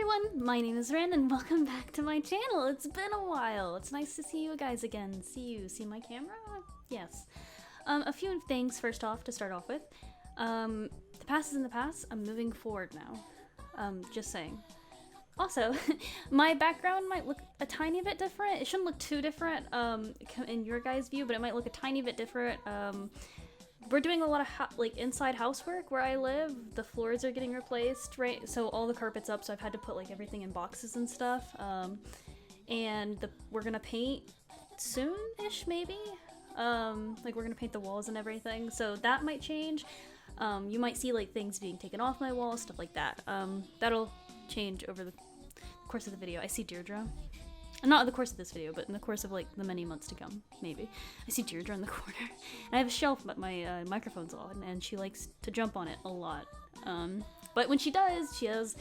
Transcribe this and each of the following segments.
everyone, my name is Ren and welcome back to my channel. It's been a while. It's nice to see you guys again. See my camera? Yes. A few things first off to start off with. The past is in the past. I'm moving forward now. Just saying. Also, my background might look a tiny bit different. It shouldn't look too different in your guys' view, but it might look a tiny bit different. We're doing a lot of inside housework where I live. The floors are getting replaced, right? So all the carpet's up, so I've had to put like everything in boxes and stuff. We're gonna paint soon-ish, maybe. Like we're gonna paint the walls and everything, so that might change. You might see like things being taken off my walls, stuff like that. That'll change over the course of the video. I see Deirdre. Not in the course of this video, but in the course of like the many months to come, maybe. I see Deirdre in the corner. And I have a shelf but my microphone's on, and she likes to jump on it a lot. But when she does, she has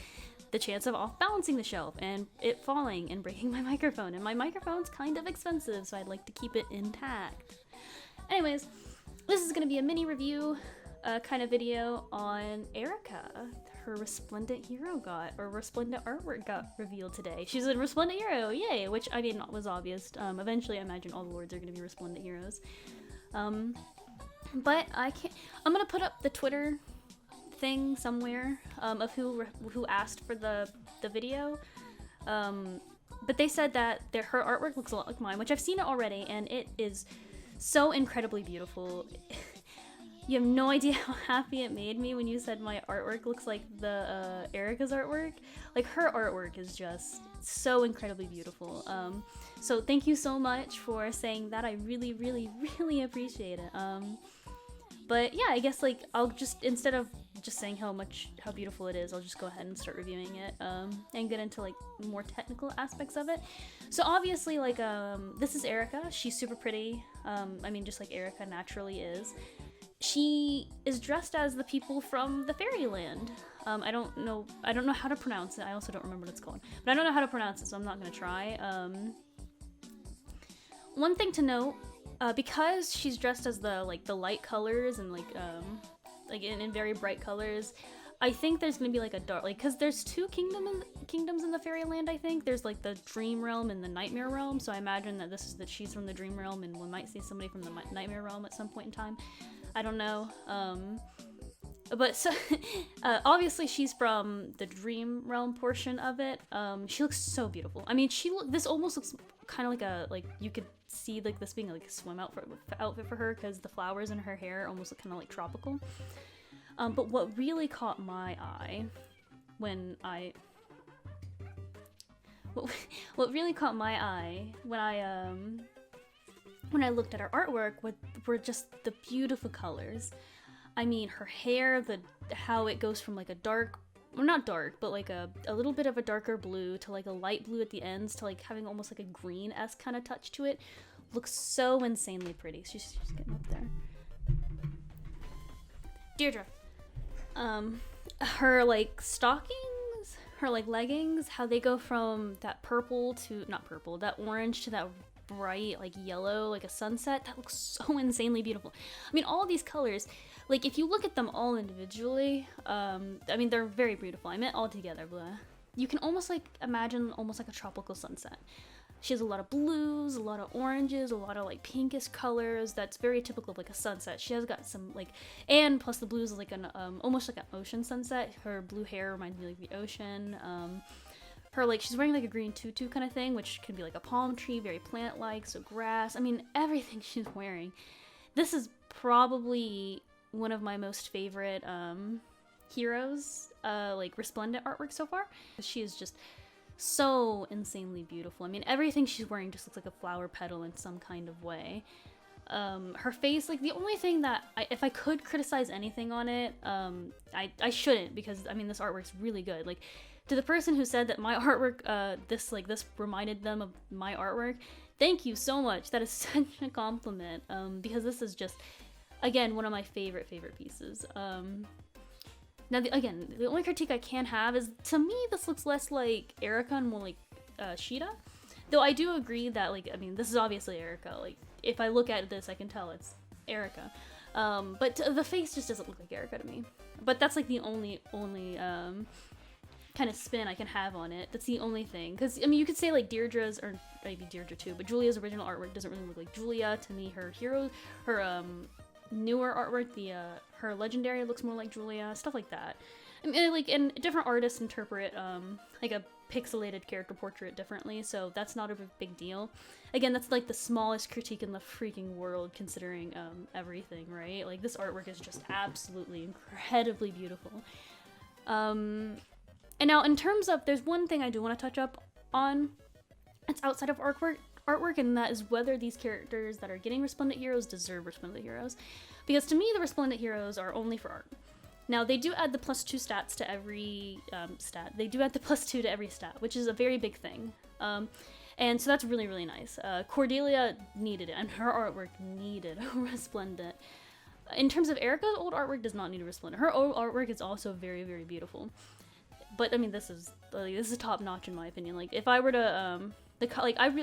the chance of off-balancing the shelf and it falling and breaking my microphone. And my microphone's kind of expensive, so I'd like to keep it intact. Anyways, this is going to be a mini review kind of video on Eirika. Her Resplendent hero Resplendent artwork got revealed today. She's a Resplendent hero, yay! Which, I mean, was obvious. Eventually I imagine all the lords are going to be Resplendent heroes. But I'm gonna put up the Twitter thing somewhere of who asked for the video. But they said that her artwork looks a lot like mine, which I've seen it already, and it is so incredibly beautiful. You have no idea how happy it made me when you said my artwork looks like the Eirika's artwork. Like, her artwork is just so incredibly beautiful. So thank you so much for saying that. I really, really, really appreciate it. But yeah, I guess like I'll just, instead of just saying how beautiful it is, I'll just go ahead and start reviewing it and get into like more technical aspects of it. So obviously, like this is Eirika. She's super pretty. I mean, just like Eirika naturally is. She is dressed as the people from the fairyland. I don't know how to pronounce it. I also don't remember what it's called, but I don't know how to pronounce it, so I'm not gonna try. One thing to note, because she's dressed as the light colors and like in very bright colors, I think there's gonna be like a dark, because there's two kingdoms in the fairyland. I think there's like the dream realm and the nightmare realm. So I imagine that she's from the dream realm, and we might see somebody from the nightmare realm at some point in time. I don't know. But so obviously she's from the dream realm portion of it. She looks so beautiful. I mean, this almost looks kind of like you could see like this being like a swim outfit for her, because the flowers in her hair almost look kind of like tropical. But what really caught my eye when I looked at her artwork were just the beautiful colors. I mean, her hair, how it goes from like a dark, well, not dark, but like a little bit of a darker blue to like a light blue at the ends to like having almost like a green-esque kind of touch to it, looks so insanely pretty. She's getting up there. Deirdre. Her like stockings, her like leggings, how they go from that that orange to that bright like yellow, like a sunset, that looks so insanely beautiful. I mean, all these colors, like if you look at them all individually, I mean, they're very beautiful. I meant all together, blah. You can almost like imagine almost like a tropical sunset. She has a lot of blues, a lot of oranges, a lot of like pinkish colors. That's very typical of like a sunset. She has got some like, and plus the blues is like an almost like an ocean sunset. Her blue hair reminds me of like the ocean. Her like, she's wearing like a green tutu kind of thing, which can be like a palm tree, very plant-like, so grass. I mean, everything she's wearing. This is probably one of my most favorite heroes, like Resplendent artwork so far. She is just so insanely beautiful. I mean, everything she's wearing just looks like a flower petal in some kind of way. Her face, like the only thing that if I could criticize anything on it, I shouldn't, because I mean, this artwork's really good. Like, to the person who said that my artwork, this reminded them of my artwork, thank you so much. That is such a compliment, because this is just, again, one of my favorite pieces. Now, the only critique I can have is, to me, this looks less like Eirika and more like Sheeta. Though I do agree that, like, I mean, this is obviously Eirika. Like, if I look at this, I can tell it's Eirika. But the face just doesn't look like Eirika to me. But that's like the only kind of spin I can have on it. That's the only thing. Because, I mean, you could say, like, Deirdre's, or maybe Deirdre too, but Julia's original artwork doesn't really look like Julia. To me, her hero, her, newer artwork, her legendary looks more like Julia, stuff like that. I mean, like, and different artists interpret, like, a pixelated character portrait differently, so that's not a big deal. Again, that's, like, the smallest critique in the freaking world, considering, everything, right? Like, this artwork is just absolutely incredibly beautiful. And now, in terms of, there's one thing I do want to touch up on. It's outside of artwork, and that is whether these characters that are getting Resplendent Heroes deserve Resplendent Heroes. Because to me, the Resplendent Heroes are only for art. Now, they do add the +2 stats to every stat. They do add the +2 to every stat, which is a very big thing. And so that's really, really nice. Cordelia needed it, and her artwork needed Resplendent. In terms of Eirika's old artwork, does not need a Resplendent. Her old artwork is also very, very beautiful. But I mean, this is top notch in my opinion. Like, if I were to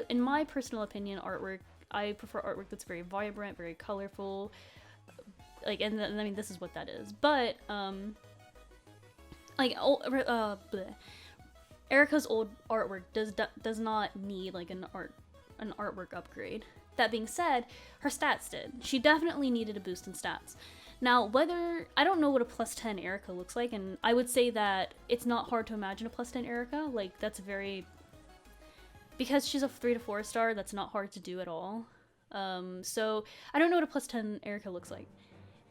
in my personal opinion, artwork, I prefer artwork that's very vibrant, very colorful. Like, and I mean, this is what that is. But Eirika's old artwork does not need like an artwork upgrade. That being said, her stats did. She definitely needed a boost in stats. Now, I don't know what a +10 Eirika looks like, and I would say that it's not hard to imagine a +10 Eirika. Like, because she's a 3 to 4 star, that's not hard to do at all. So I don't know what a +10 Eirika looks like.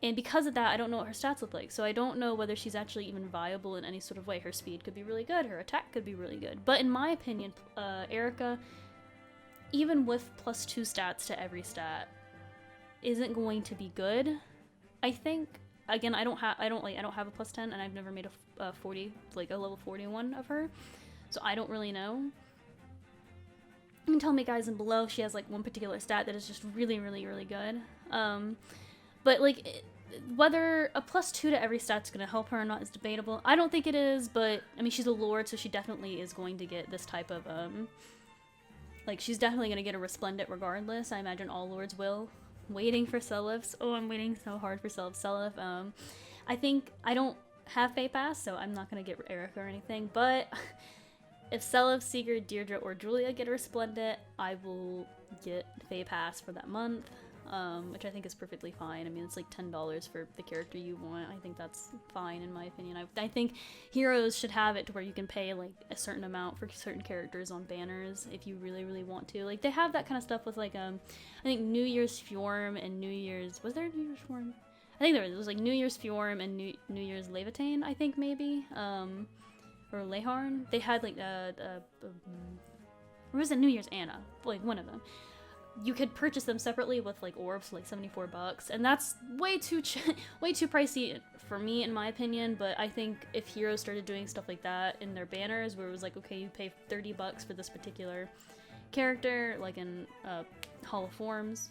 And because of that, I don't know what her stats look like. So I don't know whether she's actually even viable in any sort of way. Her speed could be really good, her attack could be really good. But in my opinion, Eirika, even with +2 stats to every stat, isn't going to be good. I think, again, I don't have a +10, and I've never made a 40, like a level 41 of her, so I don't really know. You can tell me, guys, in below if she has like one particular stat that is just really, really, really good. But like, whether a +2 to every stat's gonna help her or not is debatable. I don't think it is, but I mean, she's a lord, so she definitely is going to get this type of like, she's definitely gonna get a Resplendent regardless. I imagine all lords will. Waiting for Selip's. Oh, I'm waiting so hard for Selip. I think I don't have Fey Pass, so I'm not gonna get Eirika or anything, but if Selip, Sigurd, Deirdre, or Julia get a Resplendent, I will get Fey Pass for that month, which I think is perfectly fine. I mean, it's like $10 for the character you want. I think that's fine in my opinion. I think Heroes should have it to where you can pay like a certain amount for certain characters on banners if you really, really want to. Like, they have that kind of stuff with like, I think New Year's Fjorm and was there a New Year's Fjorm? I think there was. It was like New Year's Fjorm and New Year's Levitain, I think maybe. Or Leharn. They had like, or was it New Year's Anna? Like, one of them. You could purchase them separately with like orbs, like $74, and that's way too pricey for me, in my opinion. But I think if Heroes started doing stuff like that in their banners, where it was like, okay, you pay $30 for this particular character, like in Hall of Forms,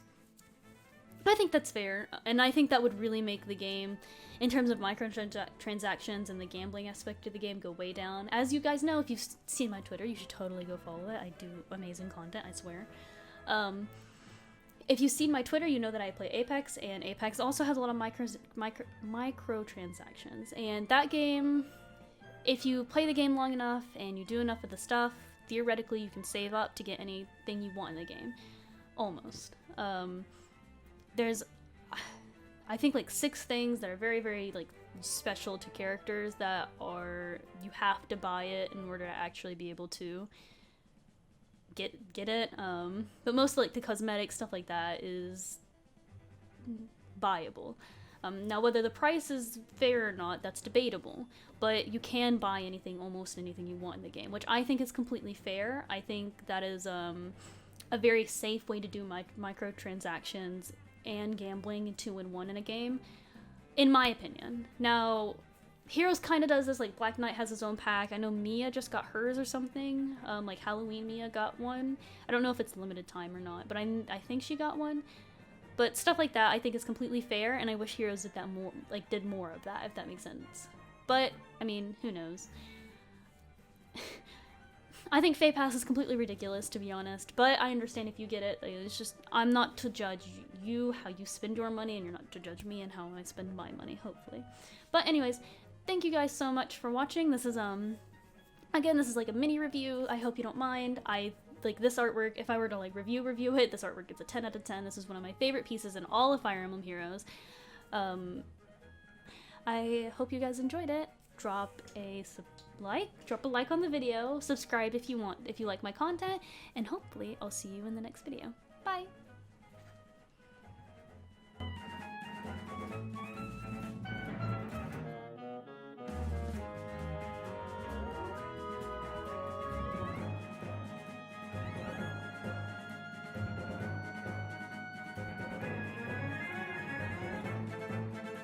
I think that's fair, and I think that would really make the game, in terms of microtransactions and the gambling aspect of the game, go way down. As you guys know, if you've seen my Twitter, you should totally go follow it. I do amazing content, I swear. If you've seen my Twitter, you know that I play Apex, and Apex also has a lot of microtransactions. And that game, if you play the game long enough and you do enough of the stuff, theoretically you can save up to get anything you want in the game. Almost. There's, I think, like 6 things that are very, very like special to characters that you have to buy it in order to actually be able to get it, but most like the cosmetic stuff like that is buyable. Now, whether the price is fair or not, that's debatable, but you can buy almost anything you want in the game, which I think is completely fair. I think that is a very safe way to do microtransactions and gambling 2-in-1 in a game, in my opinion. Now, Heroes kind of does this, like Black Knight has his own pack. I know Mia just got hers or something. Like Halloween Mia got one. I don't know if it's limited time or not, but I think she got one. But stuff like that I think is completely fair, and I wish Heroes did more of that, if that makes sense. But, I mean, who knows? I think Fey Pass is completely ridiculous, to be honest, but I understand if you get it. It's just, I'm not to judge you, how you spend your money, and you're not to judge me and how I spend my money, hopefully. But anyways, thank you guys so much for watching. This is Again, this is like a mini review. I hope you don't mind. I like this artwork. If I were to like review it, this artwork gets a 10 out of 10. This is one of my favorite pieces in all of Fire Emblem Heroes. I hope you guys enjoyed it. Drop a like on the video, subscribe if you like my content, and hopefully I'll see you in the next video. Bye!